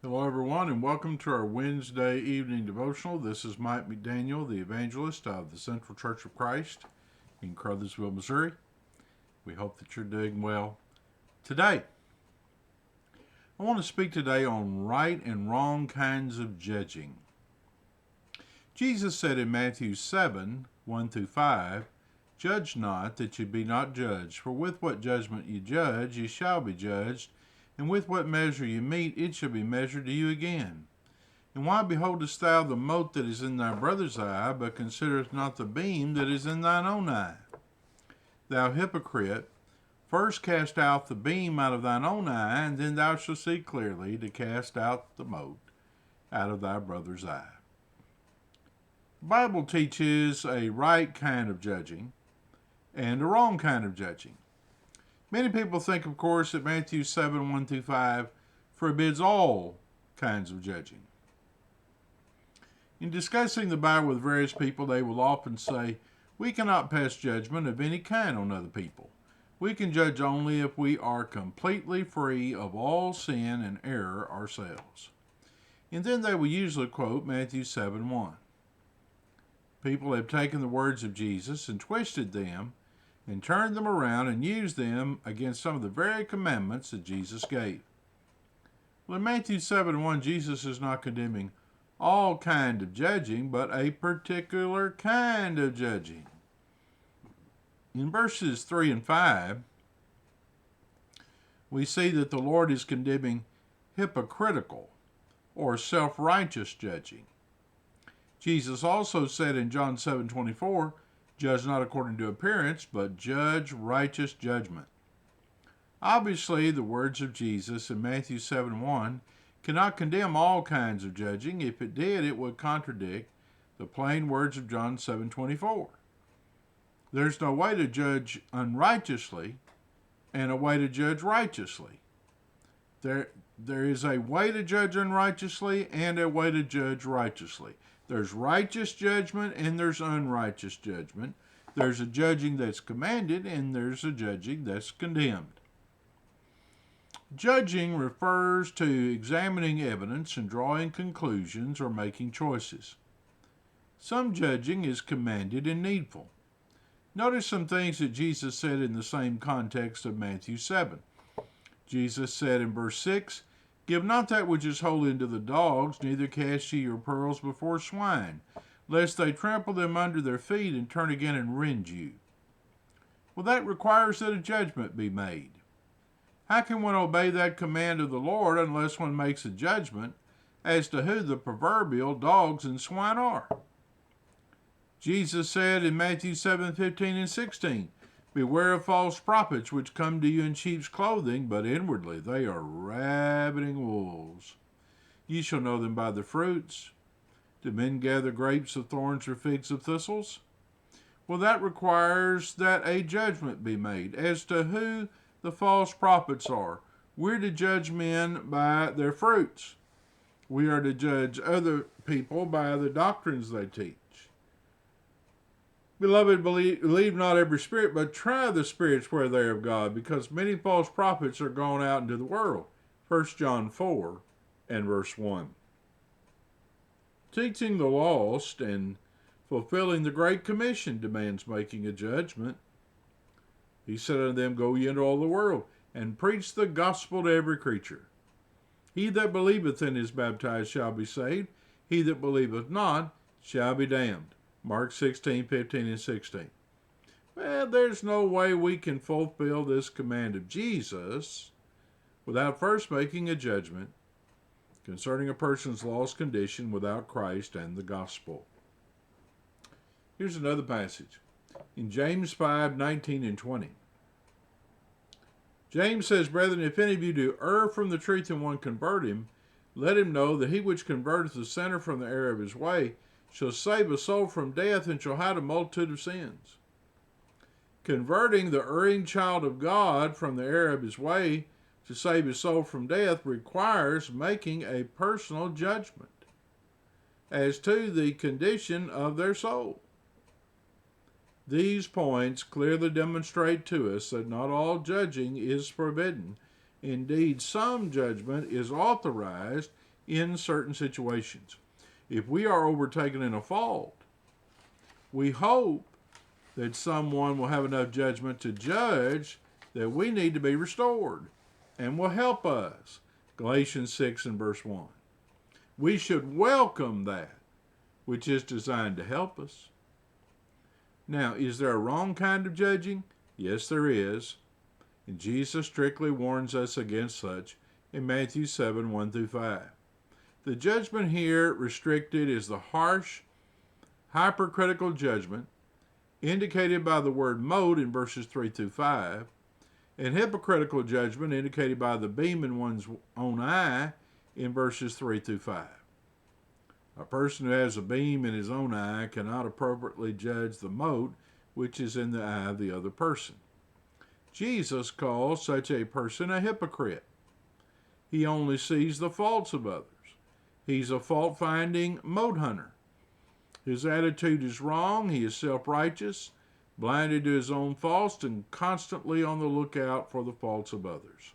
Hello, everyone, and welcome to our Wednesday evening devotional. This is Mike McDaniel, the evangelist of the Central Church of Christ in Caruthersville, Missouri. We hope that you're doing well today. I want to speak today on right and wrong kinds of judging. Jesus said in Matthew 7 1 through 5, "Judge not, that ye be not judged, for with what judgment ye judge, ye shall be judged, and with what measure ye mete, it shall be measured to you again. And why beholdest thou the mote that is in thy brother's eye, but considerest not the beam that is in thine own eye? Thou hypocrite, first cast out the beam out of thine own eye, and then thou shalt see clearly to cast out the mote out of thy brother's eye." The Bible teaches a right kind of judging and a wrong kind of judging. Many people think, of course, that Matthew 7 1 through 5 forbids all kinds of judging. In discussing the Bible with various people, they will often say, "We cannot pass judgment of any kind on other people. We can judge only if we are completely free of all sin and error ourselves." And then they will usually quote Matthew 7 1. People have taken the words of Jesus and twisted them and turned them around and used them against some of the very commandments that Jesus gave. Well, in Matthew 7 1, Jesus is not condemning all kind of judging, but a particular kind of judging. In verses 3 and 5, we see that the Lord is condemning hypocritical or self-righteous judging. Jesus also said in John 7:24, "Judge not according to appearance, but judge righteous judgment." Obviously, the words of Jesus in Matthew 7 1 cannot condemn all kinds of judging. If it did, it would contradict the plain words of John 7:24. There's no way to judge unrighteously and a way to judge righteously. There is a way to judge unrighteously and a way to judge righteously. There's righteous judgment and there's unrighteous judgment. There's a judging that's commanded and there's a judging that's condemned. Judging refers to examining evidence and drawing conclusions or making choices. Some judging is commanded and needful. Notice some things that Jesus said in the same context of Matthew 7. Jesus said in verse 6, "Give not that which is holy unto the dogs, neither cast ye your pearls before swine, lest they trample them under their feet and turn again and rend you." Well, that requires that a judgment be made. How can one obey that command of the Lord unless one makes a judgment as to who the proverbial dogs and swine are? Jesus said in Matthew 7:15 and 16, "Beware of false prophets which come to you in sheep's clothing, but inwardly they are ravening wolves. Ye shall know them by the fruits. Do men gather grapes of thorns or figs of thistles?" Well, that requires that a judgment be made as to who the false prophets are. We're to judge men by their fruits. We are to judge other people by the doctrines they teach. Beloved, believe not every spirit, but try the spirits where they are of God, because many false prophets are gone out into the world. 1 John 4 and verse 1. Teaching the lost and fulfilling the Great Commission demands making a judgment. He said unto them, "Go ye into all the world, and preach the gospel to every creature. He that believeth and is baptized shall be saved. He that believeth not shall be damned." Mark 16:15 and 16. Well, there's no way we can fulfill this command of Jesus without first making a judgment concerning a person's lost condition without Christ and the gospel. Here's another passage in James 5:19 and 20. James says, "Brethren, if any of you do err from the truth and one convert him, let him know that he which converteth the sinner from the error of his way shall save a soul from death and shall hide a multitude of sins." Converting the erring child of God from the error of his way to save his soul from death requires making a personal judgment as to the condition of their soul. These points clearly demonstrate to us that not all judging is forbidden. Indeed, some judgment is authorized in certain situations. If we are overtaken in a fault, we hope that someone will have enough judgment to judge that we need to be restored and will help us. Galatians 6 and verse 1. We should welcome that which is designed to help us. Now, is there a wrong kind of judging? Yes, there is. And Jesus strictly warns us against such in Matthew 7, 1 through 5. The judgment here restricted is the harsh, hypercritical judgment indicated by the word mote in verses 3 through 5, and hypocritical judgment indicated by the beam in one's own eye in verses 3 through 5. A person who has a beam in his own eye cannot appropriately judge the mote which is in the eye of the other person. Jesus calls such a person a hypocrite. He only sees the faults of others. He's a fault-finding mote hunter. His attitude is wrong. He is self-righteous, blinded to his own faults, and constantly on the lookout for the faults of others.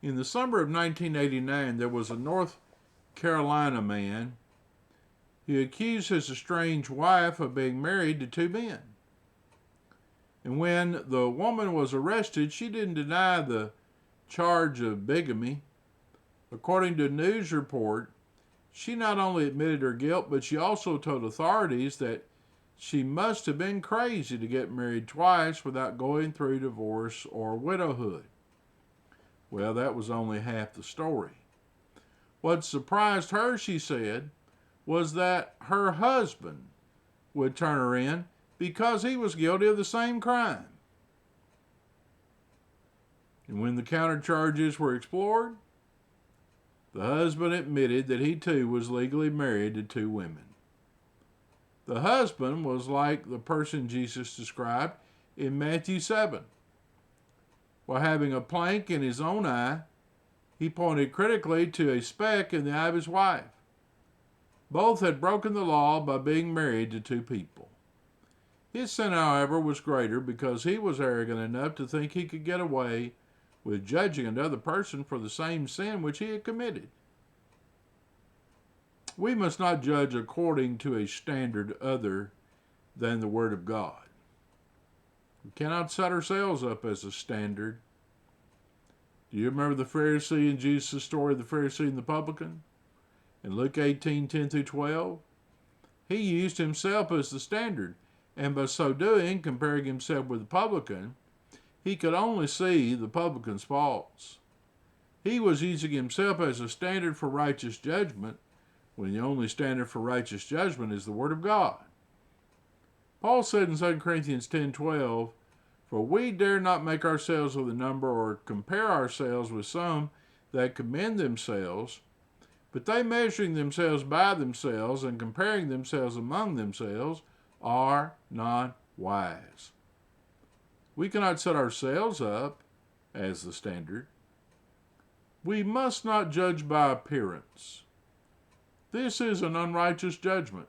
In the summer of 1989, there was a North Carolina man who accused his estranged wife of being married to two men. And when the woman was arrested, she didn't deny the charge of bigamy. According to a news report, she not only admitted her guilt, but she also told authorities that she must have been crazy to get married twice without going through divorce or widowhood. Well, that was only half the story. What surprised her, she said, was that her husband would turn her in because he was guilty of the same crime. And when the countercharges were explored, the husband admitted that he too was legally married to two women. The husband was like the person Jesus described in Matthew 7. While having a plank in his own eye, he pointed critically to a speck in the eye of his wife. Both had broken the law by being married to two people. His sin, however, was greater because he was arrogant enough to think he could get away with judging another person for the same sin which he had committed. We must not judge according to a standard other than the Word of God. We cannot set ourselves up as a standard. Do you remember the Pharisee in Jesus' story, the Pharisee and the publican? In Luke 18, 10 through 12, he used himself as the standard, and by so doing, comparing himself with the publican, he could only see the publican's faults. He was using himself as a standard for righteous judgment, when the only standard for righteous judgment is the Word of God. Paul said in 2 Corinthians 10:12, "For we dare not make ourselves of the number or compare ourselves with some that commend themselves, but they measuring themselves by themselves and comparing themselves among themselves are not wise." We cannot set ourselves up as the standard. We must not judge by appearance. This is an unrighteous judgment.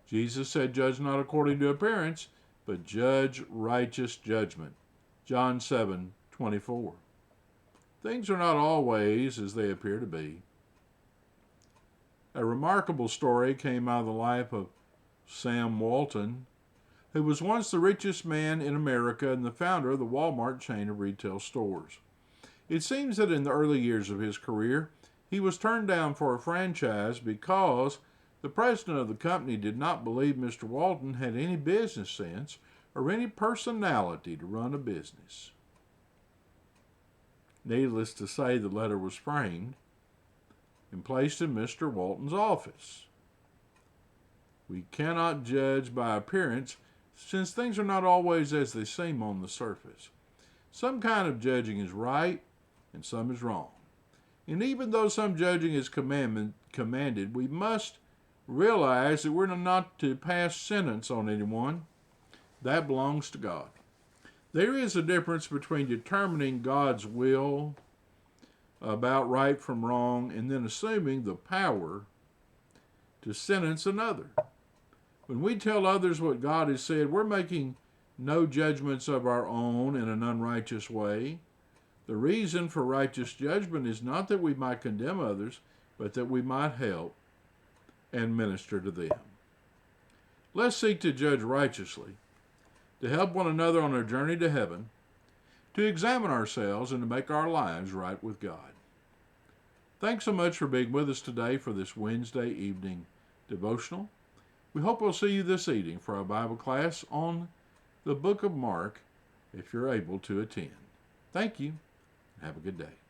Jesus said, "Judge not according to appearance, but judge righteous judgment." John 7:24. Things are not always as they appear to be. A remarkable story came out of the life of Sam Walton, who was once the richest man in America and the founder of the Walmart chain of retail stores. It seems that in the early years of his career, he was turned down for a franchise because the president of the company did not believe Mr. Walton had any business sense or any personality to run a business. Needless to say, the letter was framed and placed in Mr. Walton's office. We cannot judge by appearance, since things are not always as they seem on the surface. Some kind of judging is right and some is wrong. And even though some judging is commanded, we must realize that we're not to pass sentence on anyone. That belongs to God. There is a difference between determining God's will about right from wrong and then assuming the power to sentence another. When we tell others what God has said, we're making no judgments of our own in an unrighteous way. The reason for righteous judgment is not that we might condemn others, but that we might help and minister to them. Let's seek to judge righteously, to help one another on our journey to heaven, to examine ourselves, and to make our lives right with God. Thanks so much for being with us today for this Wednesday evening devotional. We hope we'll see you this evening for our Bible class on the book of Mark, if you're able to attend. Thank you. Have a good day.